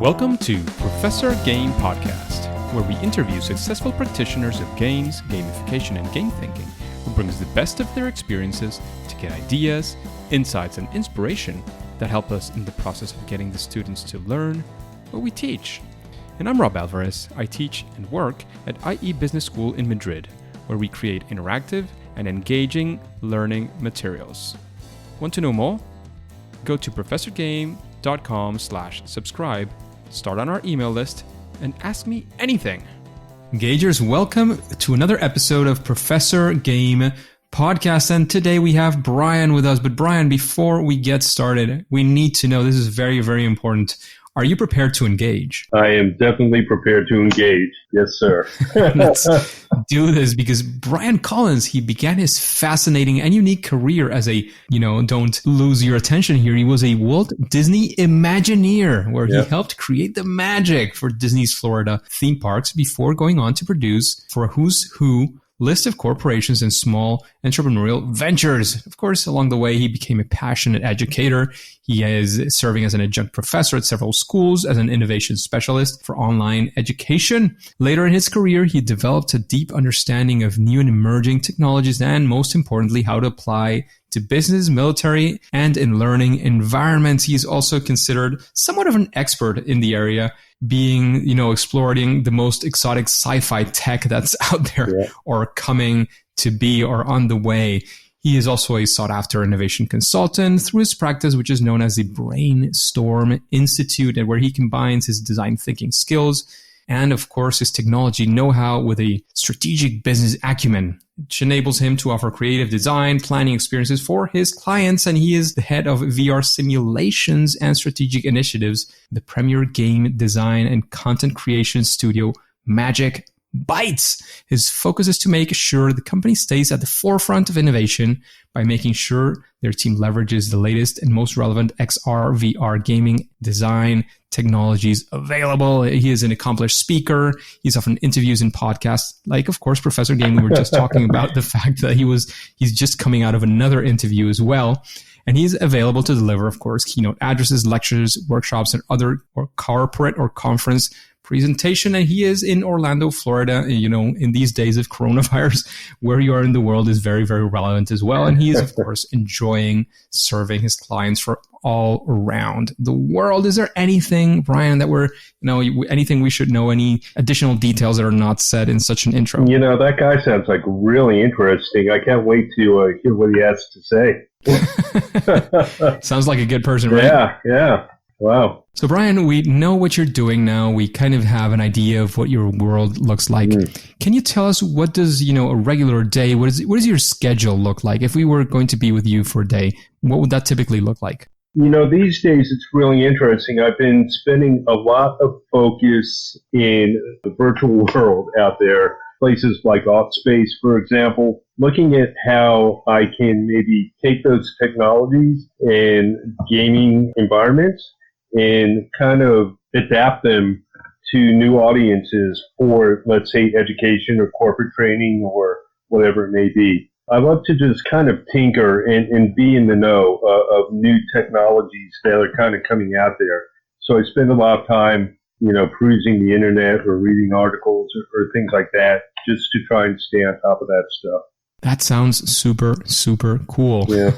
Welcome to Professor Game Podcast, where we interview successful practitioners of games, gamification, and game thinking who brings the best of their experiences to get ideas, insights, and inspiration that help us in the process of getting the students to learn what we teach. And I'm Rob Alvarez. I teach and work at IE Business School in Madrid, where we create interactive and engaging learning materials. Want to know more? Go to professorgame.com/subscribe, start on our email list, and ask me anything. Engagers, welcome to another episode of Professor Game Podcast. And today we have Brian with us. But Brian, before we get started, we need to know, this is very, very important. Are you prepared to engage? I am definitely prepared to engage. Yes, sir. Let's do this, because Brian Collins, he began his fascinating and unique career as a, don't lose your attention here. He was a Walt Disney Imagineer, where he helped create the magic for Disney's Florida theme parks before going on to produce for a who's who list of corporations and small entrepreneurial ventures. Of course, along the way, he became a passionate educator. He is serving as an adjunct professor at several schools as an innovation specialist for online education. Later in his career, he developed a deep understanding of new and emerging technologies and, most importantly, how to apply to business, military, and in learning environments. He's also considered somewhat of an expert in the area, being, exploring the most exotic sci-fi tech that's out there or coming to be or on the way. He is also a sought-after innovation consultant through his practice, which is known as the Brainstorm Institute, and where he combines his design thinking skills and, of course, his technology know-how with a strategic business acumen, which enables him to offer creative design, planning experiences for his clients. And he is the head of VR simulations and strategic initiatives, the premier game design and content creation studio, Magic Bytes. His focus is to make sure the company stays at the forefront of innovation by making sure their team leverages the latest and most relevant XR, VR gaming design technologies available. He is an accomplished speaker. He's often interviews in podcasts, like, of course, Professor Game. We were just talking about the fact that he's just coming out of another interview as well. And he's available to deliver, of course, keynote addresses, lectures, workshops, and other corporate or conference presentation. And he is in Orlando, Florida. In these days of coronavirus, where you are in the world is very, very relevant as well. And he is, of course, enjoying serving his clients for all around the world. Is there anything, Brian, that anything we should know, any additional details that are not said in such an intro? That guy sounds like really interesting. I can't wait to hear what he has to say. Sounds like a good person, right? Yeah. Wow. So, Brian, we know what you're doing now. We kind of have an idea of what your world looks like. Can you tell us, what does, a regular day, what does your schedule look like? If we were going to be with you for a day, what would that typically look like? These days it's really interesting. I've been spending a lot of focus in the virtual world out there, places like OffSpace, for example, looking at how I can maybe take those technologies in gaming environments and kind of adapt them to new audiences for, let's say, education or corporate training or whatever it may be. I love to just kind of tinker and be in the know of new technologies that are kind of coming out there. So I spend a lot of time, perusing the internet or reading articles or things like that, just to try and stay on top of that stuff. That sounds super, super cool. Yeah.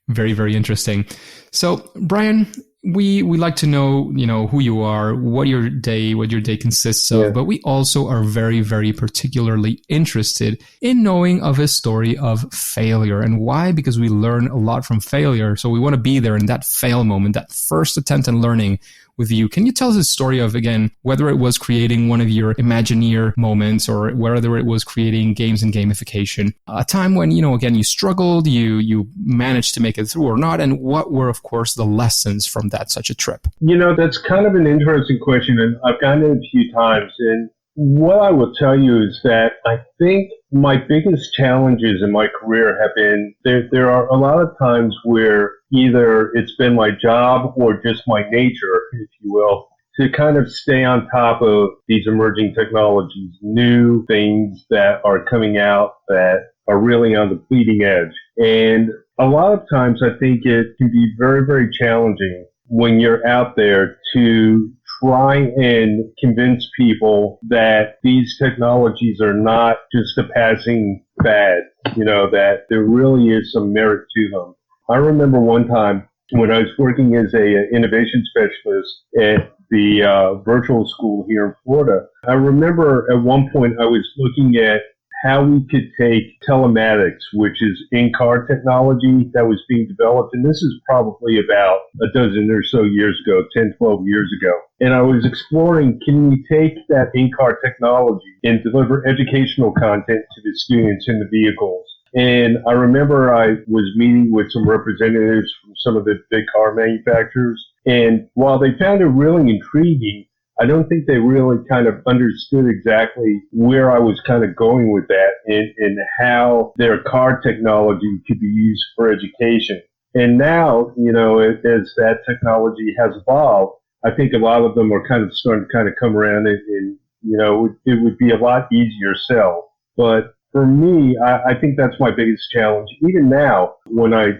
Very, very interesting. So, Brian, we like to know, who you are, what your day consists of, but we also are very, very particularly interested in knowing of a story of failure. And why? Because we learn a lot from failure. So we want to be there in that fail moment, that first attempt at learning with you. Can you tell us a story of, again, whether it was creating one of your Imagineer moments or whether it was creating games and gamification, a time when, again, you struggled, you managed to make it through or not, and what were, of course, the lessons from such a trip? That's kind of an interesting question, and I've gotten it a few times. And what I will tell you is that I think my biggest challenges in my career have been there are a lot of times where either it's been my job or just my nature, if you will, to kind of stay on top of these emerging technologies, new things that are coming out that are really on the bleeding edge. And a lot of times I think it can be very, very challenging when you're out there to try and convince people that these technologies are not just a passing fad, that there really is some merit to them. I remember one time when I was working as a innovation specialist at the virtual school here in Florida. I remember at one point I was looking at how we could take telematics, which is in-car technology that was being developed. And this is probably about a dozen or so years ago, 10, 12 years ago. And I was exploring, can we take that in-car technology and deliver educational content to the students in the vehicles? And I remember I was meeting with some representatives from some of the big car manufacturers. And while they found it really intriguing, I don't think they really kind of understood exactly where I was kind of going with that and how their car technology could be used for education. And now, as that technology has evolved, I think a lot of them are kind of starting to kind of come around and it would be a lot easier sell. But for me, I think that's my biggest challenge. Even now, when I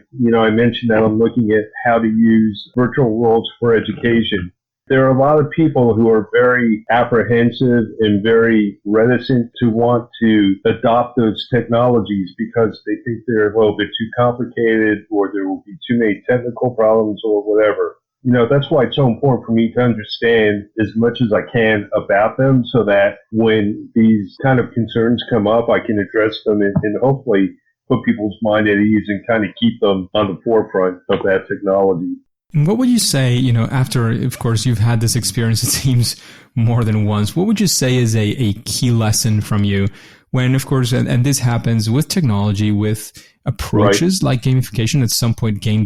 mentioned that I'm looking at how to use virtual worlds for education, there are a lot of people who are very apprehensive and very reticent to want to adopt those technologies because they think they're a little bit too complicated or there will be too many technical problems or whatever. That's why it's so important for me to understand as much as I can about them so that when these kind of concerns come up, I can address them and hopefully put people's mind at ease and kind of keep them on the forefront of that technology. What would you say, after, of course, you've had this experience, it seems more than once, what would you say is a key lesson from you when, of course, and this happens with technology, with approaches like gamification, at some point game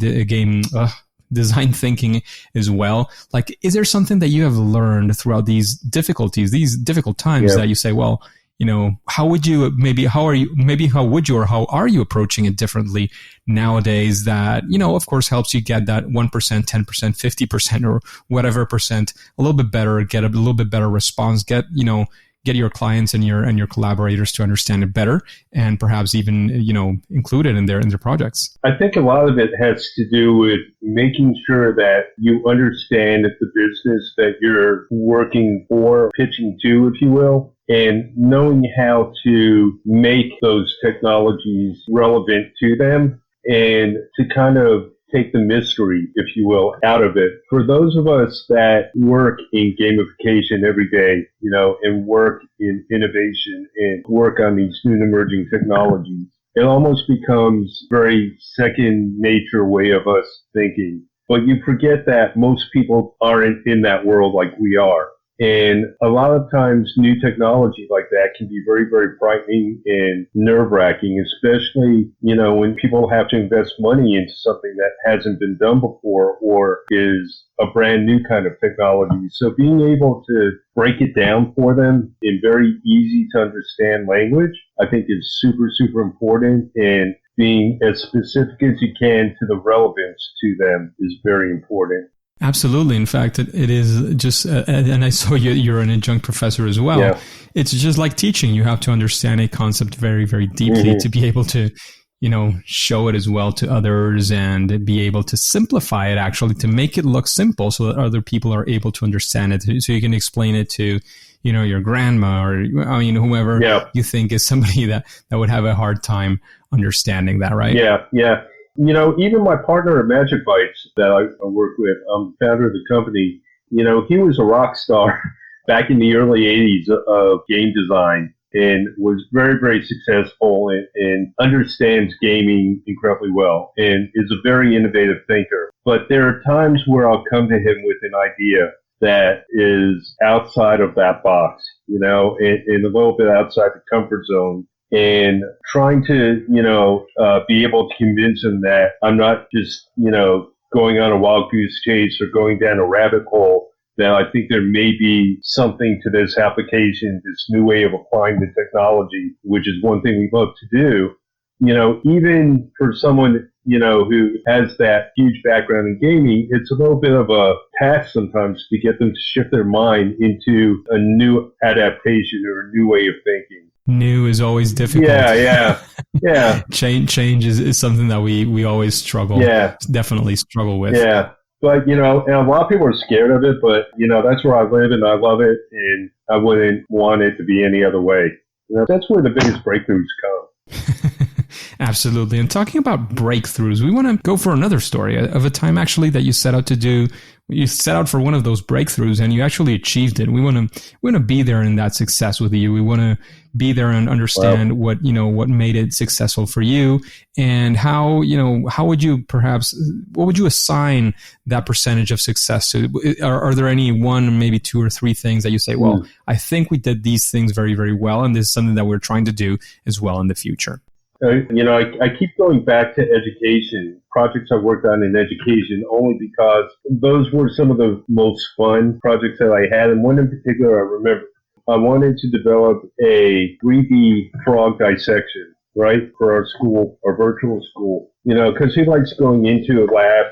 design thinking as well? Like, is there something that you have learned throughout these difficult times that you say, well, how would you how are you approaching it differently nowadays that, of course, helps you get that 1%, 10%, 50% or whatever percent a little bit better, get a little bit better response, get your clients and your collaborators to understand it better and perhaps even, include it in their projects? I think a lot of it has to do with making sure that you understand the business that you're working for, pitching to, if you will, and knowing how to make those technologies relevant to them and to kind of take the mystery, if you will, out of it. For those of us that work in gamification every day, and work in innovation and work on these new and emerging technologies, it almost becomes very second nature way of us thinking. But you forget that most people aren't in that world like we are. And a lot of times new technology like that can be very, very frightening and nerve-wracking, especially, when people have to invest money into something that hasn't been done before or is a brand new kind of technology. So being able to break it down for them in very easy to understand language, I think is super, super important. And being as specific as you can to the relevance to them is very important. Absolutely. In fact, it is just, and I saw you're an adjunct professor as well. Yeah. It's just like teaching. You have to understand a concept very, very deeply to be able to, show it as well to others and be able to simplify it, actually, to make it look simple so that other people are able to understand it. So you can explain it to, your grandma or, whomever you think is somebody that would have a hard time understanding that, right? Yeah, yeah. Even my partner at Magic Bytes that I work with, founder of the company, he was a rock star back in the early 80s of game design and was very, very successful and understands gaming incredibly well and is a very innovative thinker. But there are times where I'll come to him with an idea that is outside of that box, and a little bit outside the comfort zone. And trying to, be able to convince them that I'm not just, going on a wild goose chase or going down a rabbit hole, that I think there may be something to this application, this new way of applying the technology, which is one thing we love to do. Even for someone, who has that huge background in gaming, it's a little bit of a task sometimes to get them to shift their mind into a new adaptation or a new way of thinking. New is always difficult. Yeah. Change is something that we always definitely struggle with. Yeah. But, and a lot of people are scared of it, but, that's where I live and I love it, and I wouldn't want it to be any other way. That's where the biggest breakthroughs come. Absolutely. And talking about breakthroughs, we want to go for another story of a time actually that you set out to do. You set out for one of those breakthroughs and you actually achieved it. We want to be there in that success with you. We want to be there and understand what made it successful for you and how would you what would you assign that percentage of success to? Are there any one, maybe two or three things that you say, well, I think we did these things very, very well, and this is something that we're trying to do as well in the future? I keep going back to education, projects I worked on in education, only because those were some of the most fun projects that I had. And one in particular, I remember, I wanted to develop a 3D frog dissection, right, for our school, our virtual school, because he likes going into a lab,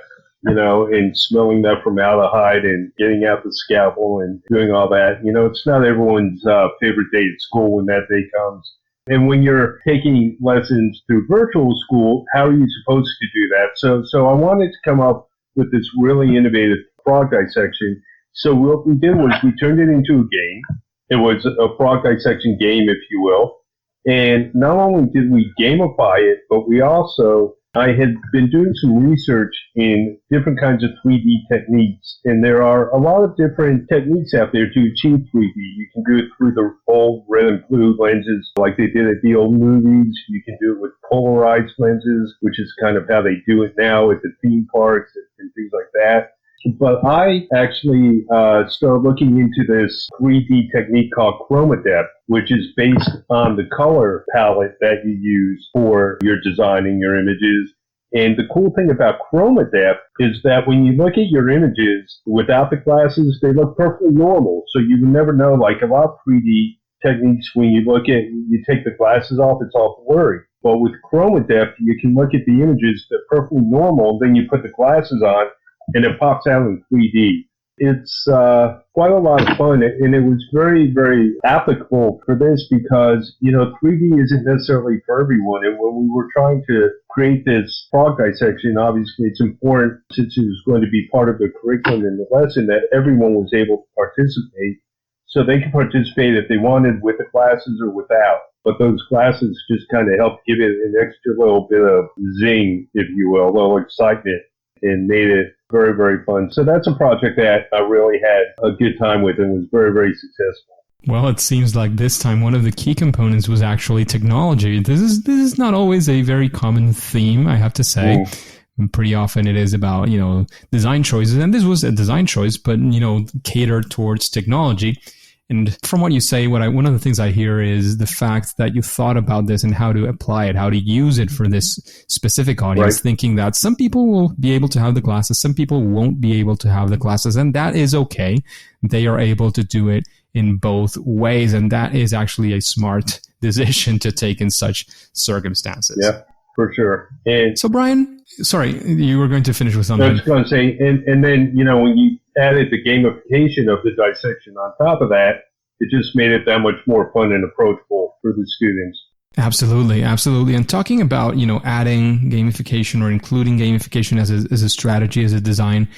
and smelling that formaldehyde and getting out the scalpel and doing all that. It's not everyone's favorite day at school when that day comes. And when you're taking lessons through virtual school, how are you supposed to do that? So I wanted to come up with this really innovative frog dissection. So what we did was we turned it into a game. It was a frog dissection game, if you will. And not only did we gamify it, but I had been doing some research in different kinds of 3D techniques, and there are a lot of different techniques out there to achieve 3D. You can do it through the old red and blue lenses like they did at the old movies. You can do it with polarized lenses, which is kind of how they do it now at the theme parks and things like that. But I actually started looking into this 3D technique called Chroma Depth, which is based on the color palette that you use for your designing your images. And the cool thing about Chroma Depth is that when you look at your images without the glasses, they look perfectly normal. So you would never know, like a lot of 3D techniques, when you take the glasses off, it's all blurry. But with Chroma Depth, you can look at the images, they're perfectly normal, then you put the glasses on, and it pops out in 3D. It's quite a lot of fun, and it was very, very applicable for this because, 3D isn't necessarily for everyone. And when we were trying to create this frog dissection, obviously it's important, since it was going to be part of the curriculum in the lesson, that everyone was able to participate. So they could participate if they wanted with the glasses or without. But those glasses just kind of helped give it an extra little bit of zing, if you will, a little excitement, and made it very, very fun. So that's a project that I really had a good time with and was very, very successful. Well, it seems like this time one of the key components was actually technology. This is not always a very common theme, I have to say. Pretty often it is about, design choices. And this was a design choice, but, catered towards technology. And from what you say, one of the things I hear is the fact that you thought about this and how to apply it, how to use it for this specific audience, right, thinking that some people will be able to have the glasses, some people won't be able to have the glasses, and that is okay. They are able to do it in both ways, and that is actually a smart decision to take in such circumstances. Yeah, for sure. And so, Brian, sorry, you were going to finish with something. I was going to say, and then, when you added the gamification of the dissection on top of that, it just made it that much more fun and approachable for the students. Absolutely, absolutely. And talking about, adding gamification or including gamification as a strategy, as a design,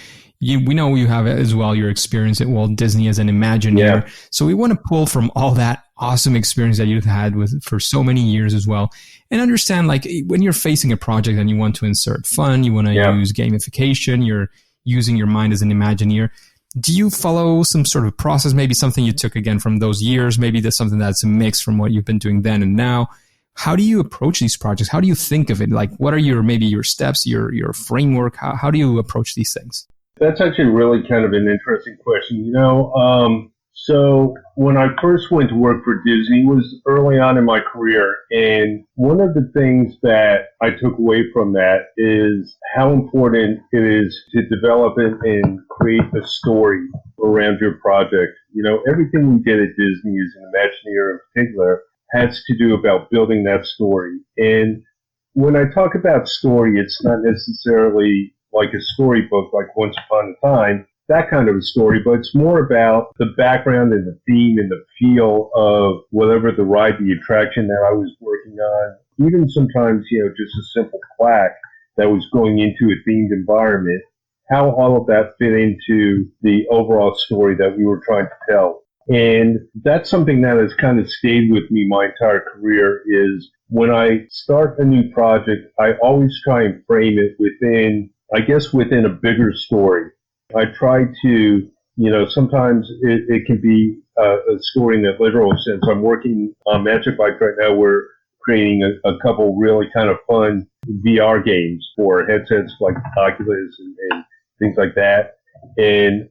we know you have as well your experience at Walt Disney as an Imagineer. Yeah. So we want to pull from all that awesome experience that you've had for so many years as well, and understand, like, when you're facing a project and you want to insert fun, you want to use gamification, you're using your mind as an Imagineer. Do you follow some sort of process, maybe something you took again from those years? Maybe there's something that's a mix from what you've been doing then and now. How do you approach these projects? How do you think of it? Like, what are your steps, your framework? How do you approach these things? That's actually really kind of an interesting question. So when I first went to work for Disney was early on in my career, and one of the things that I took away from that is how important it is to develop it and create a story around your project. Everything we did at Disney as an Imagineer in particular has to do about building that story. And when I talk about story, it's not necessarily like a storybook like Once Upon a Time, that kind of a story, but it's more about the background and the theme and the feel of whatever the ride, the attraction that I was working on. Even sometimes, just a simple plaque that was going into a themed environment. how all of that fit into the overall story that we were trying to tell. And that's something that has kind of stayed with me my entire career is when I start a new project, I always try and frame it within a bigger story. I try to, sometimes it can be a story in the literal sense. I'm working on Magic Bytes right now. We're creating a couple really kind of fun VR games for headsets like Oculus and things like that. And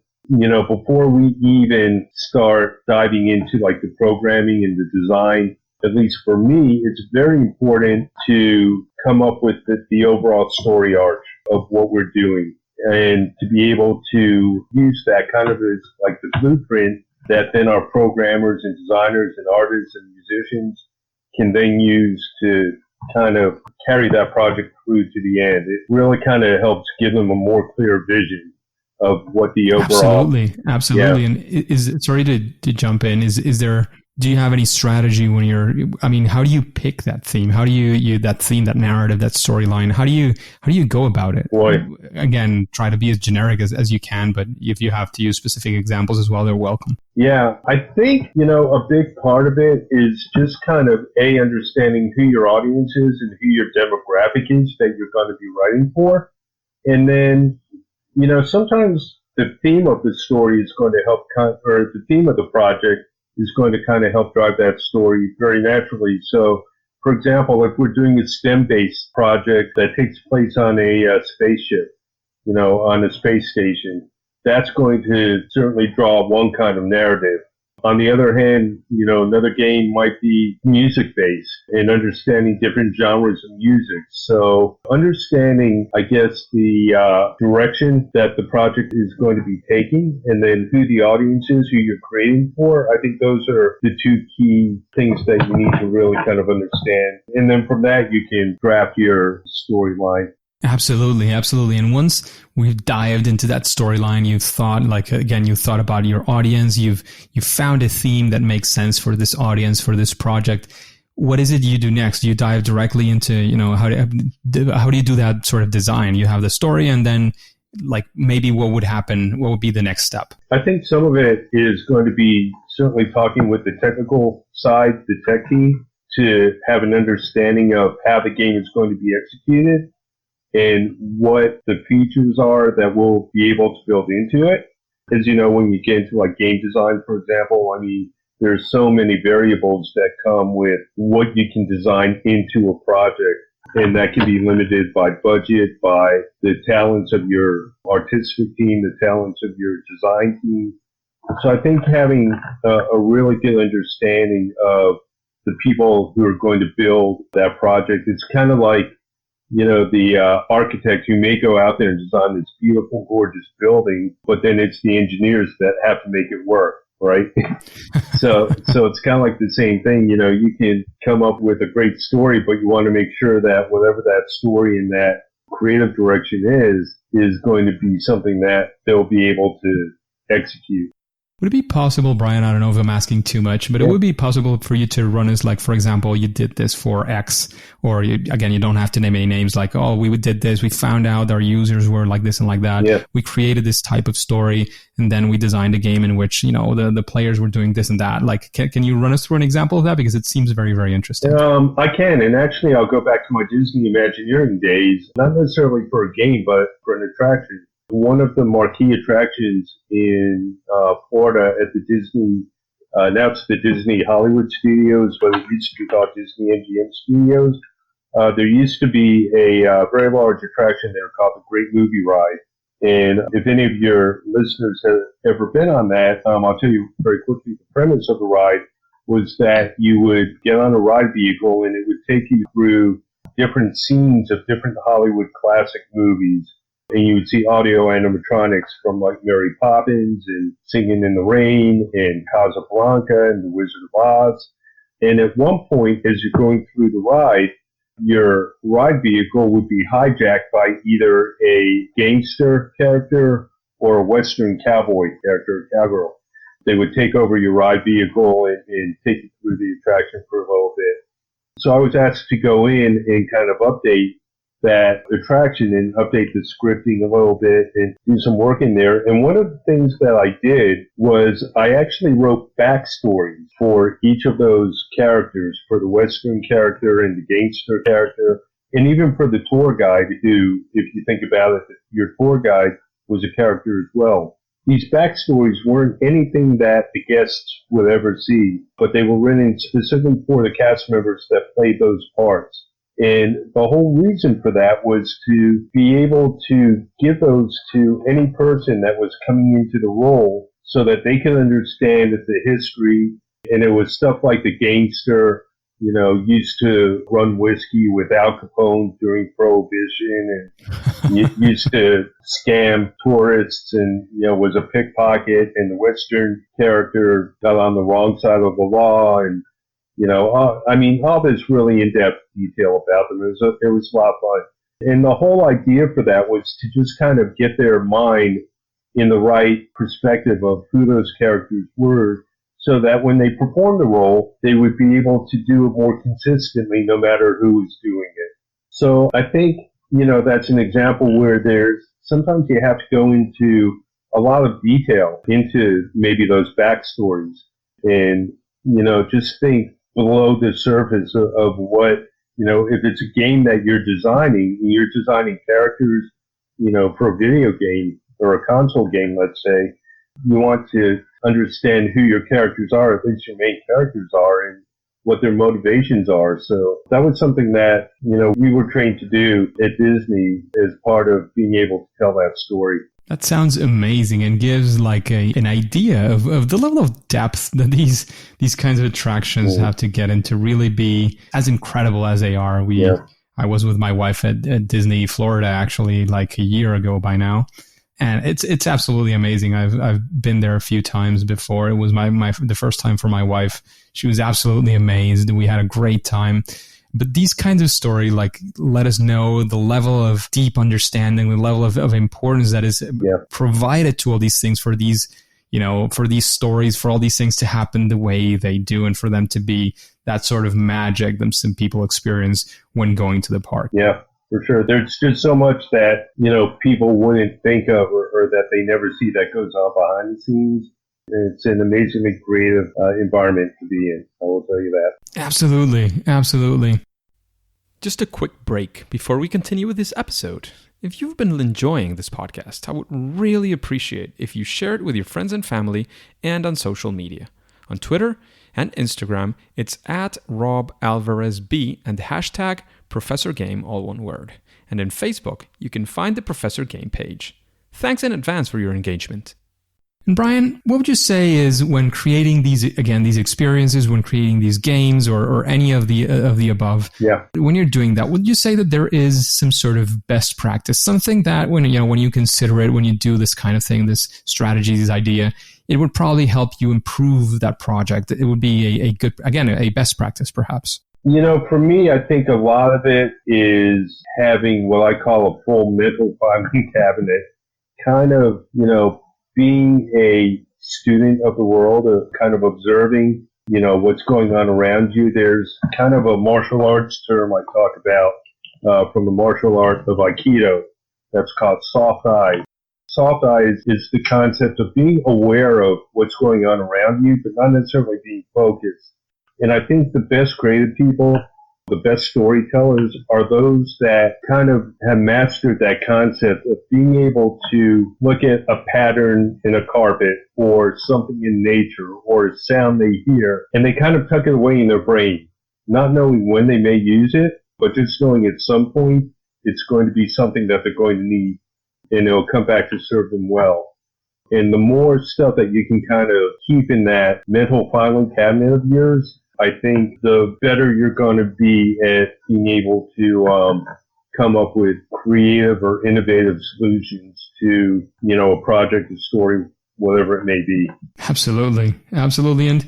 before we even start diving into like the programming and the design, at least for me, it's very important to come up with the overall story arc of what we're doing and to be able to use that kind of as like the blueprint that then our programmers and designers and artists and musicians can then use to kind of carry that project through to the end. It really kind of helps give them a more clear vision of what the overall... Absolutely. Yeah. And sorry to jump in. Do you have any strategy when how do you pick that theme? How do you that theme, that narrative, that storyline? How do you go about it? Boy. Again, try to be as generic as you can, but if you have to use specific examples as well, they're welcome. Yeah, I think, a big part of it is just kind of understanding who your audience is and who your demographic is that you're going to be writing for. And then, sometimes the theme of the story is going to help, or the theme of the project is going to kind of help drive that story very naturally. So, for example, if we're doing a STEM-based project that takes place on a spaceship, on a space station, that's going to certainly draw one kind of narrative. On the other hand, another game might be music-based and understanding different genres of music. So understanding, I guess, the direction that the project is going to be taking and then who the audience is, who you're creating for, I think those are the two key things that you need to really kind of understand. And then from that, you can draft your storyline. Absolutely. And once we've dived into that storyline, you thought about your audience, you found a theme that makes sense for this audience, for this project. What is it you do next? Do you dive directly into, how do you do that sort of design? You have the story and then maybe what would be the next step? I think some of it is going to be certainly talking with the technical side, the tech team, to have an understanding of how the game is going to be executed and what the features are that we'll be able to build into it. As you know, when you get into like game design, for example, there's so many variables that come with what you can design into a project. And that can be limited by budget, by the talents of your artistic team, the talents of your design team. So I think having a really good understanding of the people who are going to build that project, it's kind of like, the architect who may go out there and design this beautiful, gorgeous building, but then it's the engineers that have to make it work, right? So it's kind of like the same thing. You can come up with a great story, but you want to make sure that whatever that story and that creative direction is going to be something that they'll be able to execute. Would it be possible, Brian, I don't know if I'm asking too much, but it would be possible for you to run us, like, for example, you did this for X, or you don't have to name any names, like, oh, we did this, we found out our users were like this and like that. Yeah. We created this type of story, and then we designed a game in which, the players were doing this and that. Like, can you run us through an example of that? Because it seems very, very interesting. I can, and actually I'll go back to my Disney Imagineering days, not necessarily for a game, but for an attraction. One of the marquee attractions in Florida at the Disney, now it's the Disney Hollywood Studios, but it used to be called Disney MGM Studios. There used to be a very large attraction there called the Great Movie Ride. And if any of your listeners have ever been on that, I'll tell you very quickly the premise of the ride was that you would get on a ride vehicle and it would take you through different scenes of different Hollywood classic movies. And you would see audio animatronics from like Mary Poppins and Singing in the Rain and Casablanca and The Wizard of Oz. And at one point, as you're going through the ride, your ride vehicle would be hijacked by either a gangster character or a Western cowboy character, cowgirl. They would take over your ride vehicle and take you through the attraction for a little bit. So I was asked to go in and kind of update that attraction and update the scripting a little bit and do some work in there. And one of the things that I did was I actually wrote backstories for each of those characters, for the Western character and the gangster character, and even for the tour guide who, if you think about it, your tour guide was a character as well. These backstories weren't anything that the guests would ever see, but they were written specifically for the cast members that played those parts. And the whole reason for that was to be able to give those to any person that was coming into the role so that they could understand the history. And it was stuff like the gangster, used to run whiskey with Al Capone during Prohibition and used to scam tourists and, was a pickpocket, and the Western character got on the wrong side of the law and, all this really in-depth detail about them. It was a lot of fun. And the whole idea for that was to just kind of get their mind in the right perspective of who those characters were, so that when they perform the role, they would be able to do it more consistently no matter who was doing it. So I think, that's an example where sometimes you have to go into a lot of detail into maybe those backstories and, just think below the surface of what, if it's a game that you're designing characters, for a video game or a console game, let's say, you want to understand who your characters are, at least your main characters are, and what their motivations are. So that was something that, we were trained to do at Disney as part of being able to tell that story. That sounds amazing and gives like an idea of the level of depth that these kinds of attractions have to get into really be as incredible as they are. I was with my wife at Disney Florida actually like a year ago by now. And it's absolutely amazing. I've been there a few times before. It was the first time for my wife. She was absolutely amazed. We had a great time. But these kinds of story let us know the level of deep understanding, the level of importance that is provided to all these things for these, for these stories, for all these things to happen the way they do, and for them to be that sort of magic that some people experience when going to the park. Yeah. For sure. There's just so much that, people wouldn't think of or that they never see that goes on behind the scenes. It's an amazingly creative environment to be in. I will tell you that. Absolutely. Absolutely. Just a quick break before we continue with this episode. If you've been enjoying this podcast, I would really appreciate if you share it with your friends and family and on social media. On Twitter and Instagram, it's @RobAlvarezB and the hashtag Professor Game, all one word. And in Facebook, you can find the Professor Game page. Thanks in advance for your engagement. And Brian, what would you say is when creating these experiences, when creating these games or any of the above, when you're doing that, would you say that there is some sort of best practice, something that when you consider it, when you do this kind of thing, this strategy, this idea, it would probably help you improve that project? It would be a good, again, a best practice perhaps. For me, I think a lot of it is having what I call a full mental filing cabinet, kind of, being a student of the world, kind of observing, what's going on around you. There's kind of a martial arts term I talk about from the martial art of Aikido that's called soft eye. Soft eye is the concept of being aware of what's going on around you, but not necessarily being focused. And I think the best creative people, the best storytellers are those that kind of have mastered that concept of being able to look at a pattern in a carpet or something in nature or a sound they hear, and they kind of tuck it away in their brain, not knowing when they may use it, but just knowing at some point it's going to be something that they're going to need, and it'll come back to serve them well. And the more stuff that you can kind of keep in that mental filing cabinet of yours, I think the better you're going to be at being able to come up with creative or innovative solutions to, a project, a story, whatever it may be. Absolutely. Absolutely. And,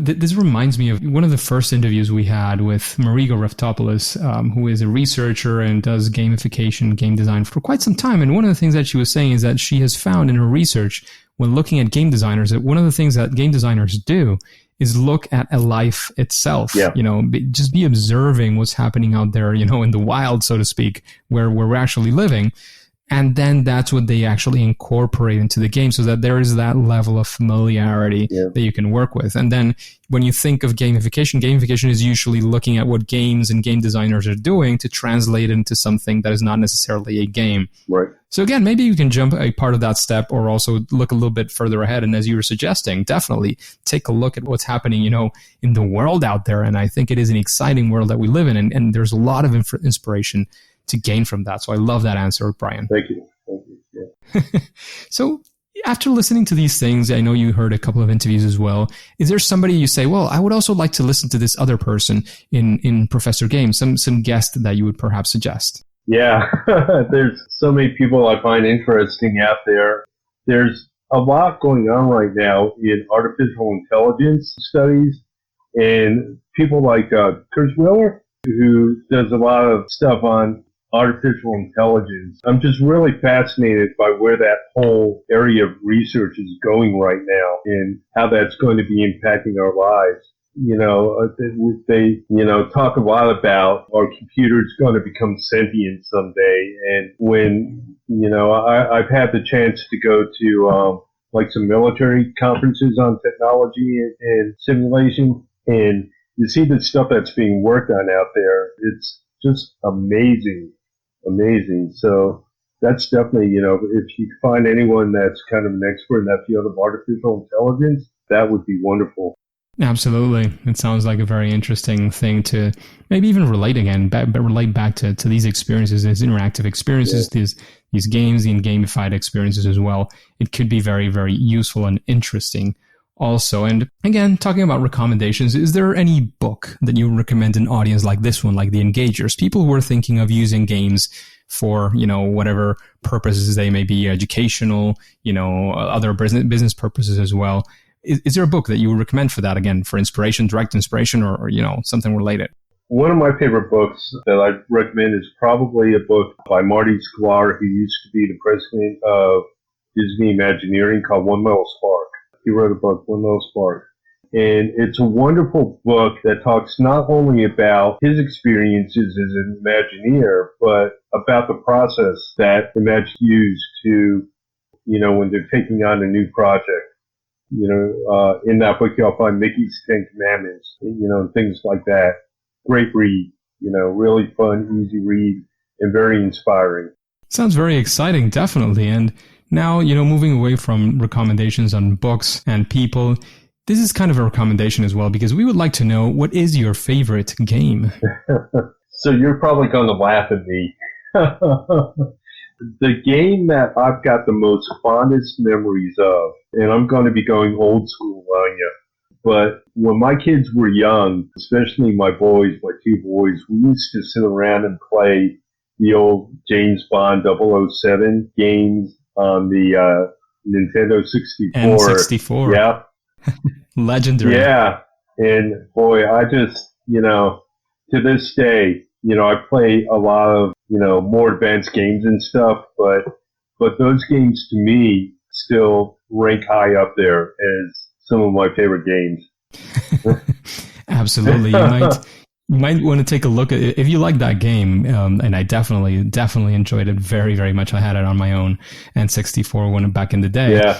this reminds me of one of the first interviews we had with Marigo Raftopoulos, who is a researcher and does gamification, game design for quite some time. And one of the things that she was saying is that she has found in her research when looking at game designers that one of the things that game designers do is look at a life itself. Yeah. Just be observing what's happening out there, in the wild, so to speak, where we're actually living. And then that's what they actually incorporate into the game, so that there is that level of familiarity that you can work with. And then when you think of gamification is usually looking at what games and game designers are doing to translate it into something that is not necessarily a game. Right. So again, maybe you can jump a part of that step, or also look a little bit further ahead. And as you were suggesting, definitely take a look at what's happening, in the world out there. And I think it is an exciting world that we live in. And there's a lot of inspiration to gain from that. So I love that answer, Brian. Thank you. Yeah. So after listening to these things, I know you heard a couple of interviews as well. Is there somebody you say, well, I would also like to listen to this other person in Professor Game, some guest that you would perhaps suggest? Yeah, there's so many people I find interesting out there. There's a lot going on right now in artificial intelligence studies, and people like Chris Wheeler, who does a lot of stuff on artificial intelligence. I'm just really fascinated by where that whole area of research is going right now and how that's going to be impacting our lives. They talk a lot about our computers going to become sentient someday. And when, I've had the chance to go to, some military conferences on technology and simulation, and you see the stuff that's being worked on out there. It's just amazing. So that's definitely, if you find anyone that's kind of an expert in that field of artificial intelligence, that would be wonderful. Absolutely. It sounds like a very interesting thing to maybe even relate back to these experiences, these interactive experiences, these games, and gamified experiences as well. It could be very, very useful and interesting also. And again, talking about recommendations, is there any book that you recommend an audience like this one, like the Engagers, people who are thinking of using games for, whatever purposes they may be, educational, other business purposes as well? Is there a book that you would recommend for that, again, for inspiration, direct inspiration, or something related? One of my favorite books that I recommend is probably a book by Marty Sklar, who used to be the president of Disney Imagineering, called One Little Spark. He wrote a book, One Little Spark. And it's a wonderful book that talks not only about his experiences as an Imagineer, but about the process that Imagineers use to, when they're taking on a new project. In that book, you'll find Mickey's 10 Commandments, and things like that. Great read, really fun, easy read, and very inspiring. Sounds very exciting, definitely. And now, moving away from recommendations on books and people, this is kind of a recommendation as well, because we would like to know, what is your favorite game? So you're probably going to laugh at me. The game that I've got the most fondest memories of, and I'm going to be going old school on you, but when my kids were young, especially my two boys, we used to sit around and play the old James Bond 007 games on the Nintendo 64. N64. Yeah. Legendary. Yeah. And boy, I just, to this day, I play a lot of, more advanced games and stuff, but those games to me still rank high up there as some of my favorite games. Absolutely. You might want to take a look at it if you like that game. And I definitely enjoyed it very, very much. I had it on my own N64 back in the day. Yeah.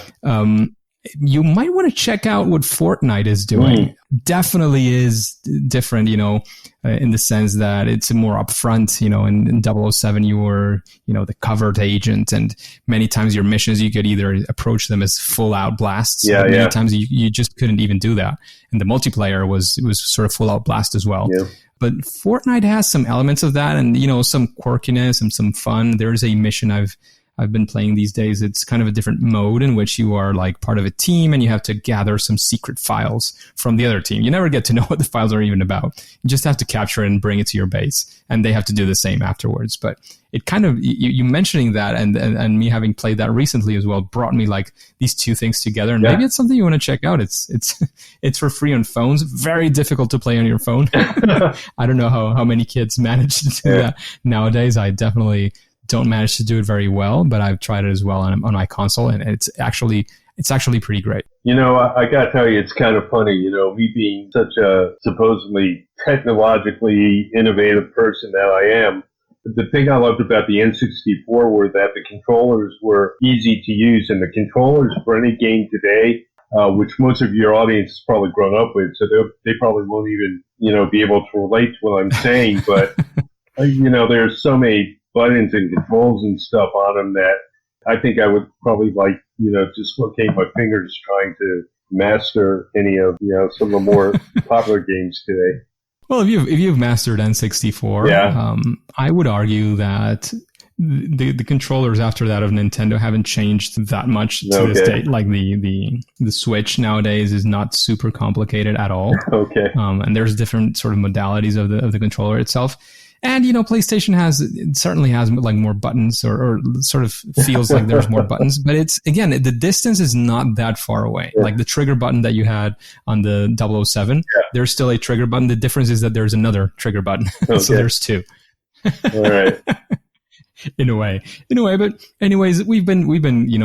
You might want to check out what Fortnite is doing. Definitely is different, in the sense that it's more upfront. In 007, you were, the covert agent, and many times your missions, you could either approach them as full out blasts. Yeah, many times you just couldn't even do that. And the multiplayer was sort of full out blast as well. Yeah. But Fortnite has some elements of that, and, some quirkiness and some fun. There's a mission I've been playing these days. It's kind of a different mode in which you are like part of a team and you have to gather some secret files from the other team. You never get to know what the files are even about. You just have to capture it and bring it to your base, and they have to do the same afterwards. But it kind of, you mentioning that and me having played that recently as well brought me like these two things together. And maybe it's something you want to check out. It's for free on phones. Very difficult to play on your phone. I don't know how many kids manage to do that nowadays. I definitely don't manage to do it very well, but I've tried it as well on my console, and it's actually it's actually pretty great. I got to tell you, it's kind of funny, me being such a supposedly technologically innovative person that I am. The thing I loved about the N64 were that the controllers were easy to use, and the controllers for any game today, which most of your audience has probably grown up with, so they probably won't even, be able to relate to what I'm saying, but, there's so many buttons and controls and stuff on them that I think I would probably dislocate my fingers trying to master any of, some of the more popular games today. Well, if you've mastered N64, I would argue that the controllers after that of Nintendo haven't changed that much to this day. Like the Switch nowadays is not super complicated at all. Okay. And there's different sort of modalities of the controller itself. And, PlayStation certainly has like more buttons or sort of feels like there's more buttons, but it's, again, the distance is not that far away. Yeah. Like the trigger button that you had on the 007, there's still a trigger button. The difference is that there's another trigger button. Okay. So there's two. All right. In a way, but anyways, we've been,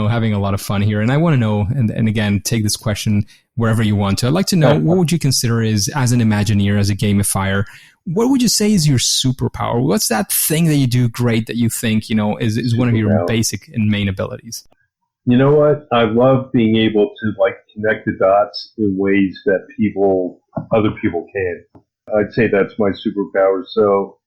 having a lot of fun here, and I want to know, and again, take this question wherever you want to. I'd like to know, what would you consider is, as an Imagineer, as a gamifier, what would you say is your superpower? What's that thing that you do great that you think, is one of your basic and main abilities? You know what? I love being able to connect the dots in ways that other people can't. I'd say that's my superpower. So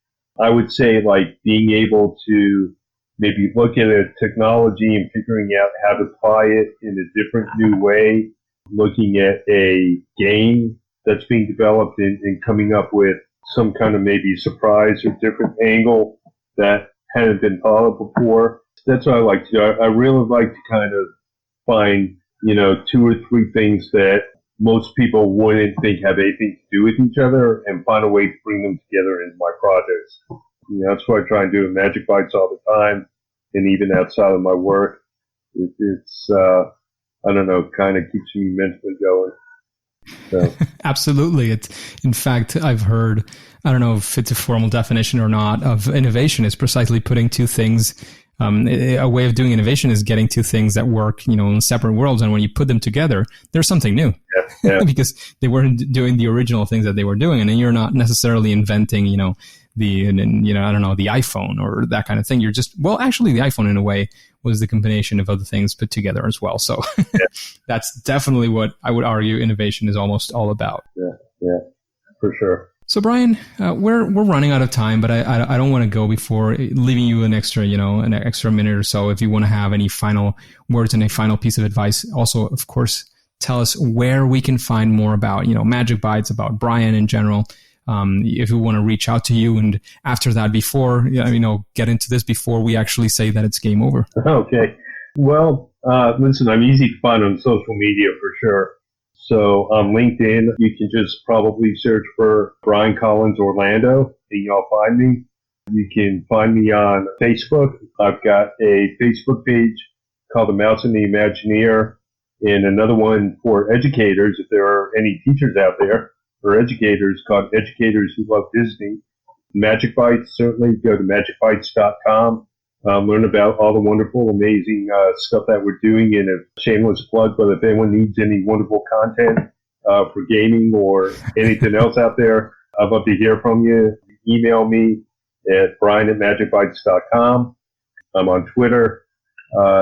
I would say being able to maybe look at a technology and figuring out how to apply it in a different new way, looking at a game that's being developed and coming up with some kind of maybe surprise or different angle that hadn't been thought of before. That's what I like to do. I really like to kind of find, 2 or 3 things that most people wouldn't think have anything to do with each other and find a way to bring them together into my projects. That's what I try and do in Magic Bytes all the time, and even outside of my work. It's I don't know, kind of keeps me mentally going. So. Absolutely. In fact, I've heard, I don't know if it's a formal definition or not, of innovation is precisely putting two things. A way of doing innovation is getting two things that work, in separate worlds. And when you put them together, there's something new. Yeah. Because they weren't doing the original things that they were doing. And then you're not necessarily inventing, the iPhone or that kind of thing. You're just, actually the iPhone in a way was the combination of other things put together as well. So that's definitely what I would argue innovation is almost all about. Yeah, for sure. So Brian, we're running out of time, but I don't want to go before leaving you an extra minute or so. If you want to have any final words and a final piece of advice, also, of course, tell us where we can find more about, Magic Bytes, about Brian in general. If we want to reach out to you, and after that, before, get into this before we actually say that it's game over. Okay. Well, listen, I'm easy to find on social media for sure. So on LinkedIn, you can just probably search for Brian Collins Orlando and you'll find me. You can find me on Facebook. I've got a Facebook page called The Mouse and the Imagineer, and another one for educators, if there are any teachers out there, or educators, called Educators Who Love Disney. Magic Bytes, certainly go to magicbytes.com. Learn about all the wonderful, amazing stuff that we're doing. And a shameless plug, but if anyone needs any wonderful content for gaming or anything else out there, I'd love to hear from you. Email me at brian@magicbytes.com. I'm on Twitter.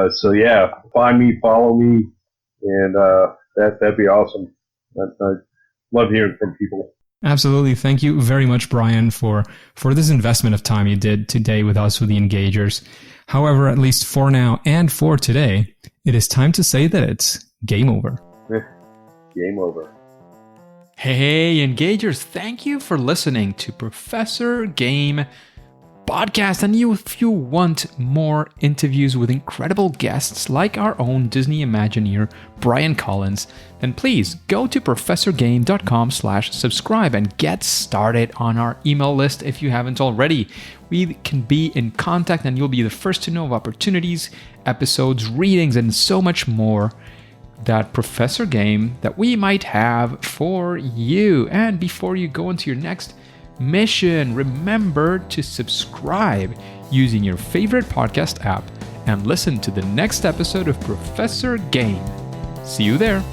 So yeah, find me, follow me, and that'd be awesome. I love hearing from people. Absolutely. Thank you very much, Brian, for this investment of time you did today with us with the Engagers. However, at least for now and for today, it is time to say that it's game over. Game over. Hey, Engagers, thank you for listening to Professor Game Podcast. And if you want more interviews with incredible guests like our own Disney Imagineer, Brian Collins, then please go to professorgame.com/subscribe and get started on our email list if you haven't already. We can be in contact and you'll be the first to know of opportunities, episodes, readings, and so much more that Professor Game that we might have for you. And before you go into your next mission, remember to subscribe using your favorite podcast app and listen to the next episode of Professor Game. See you there.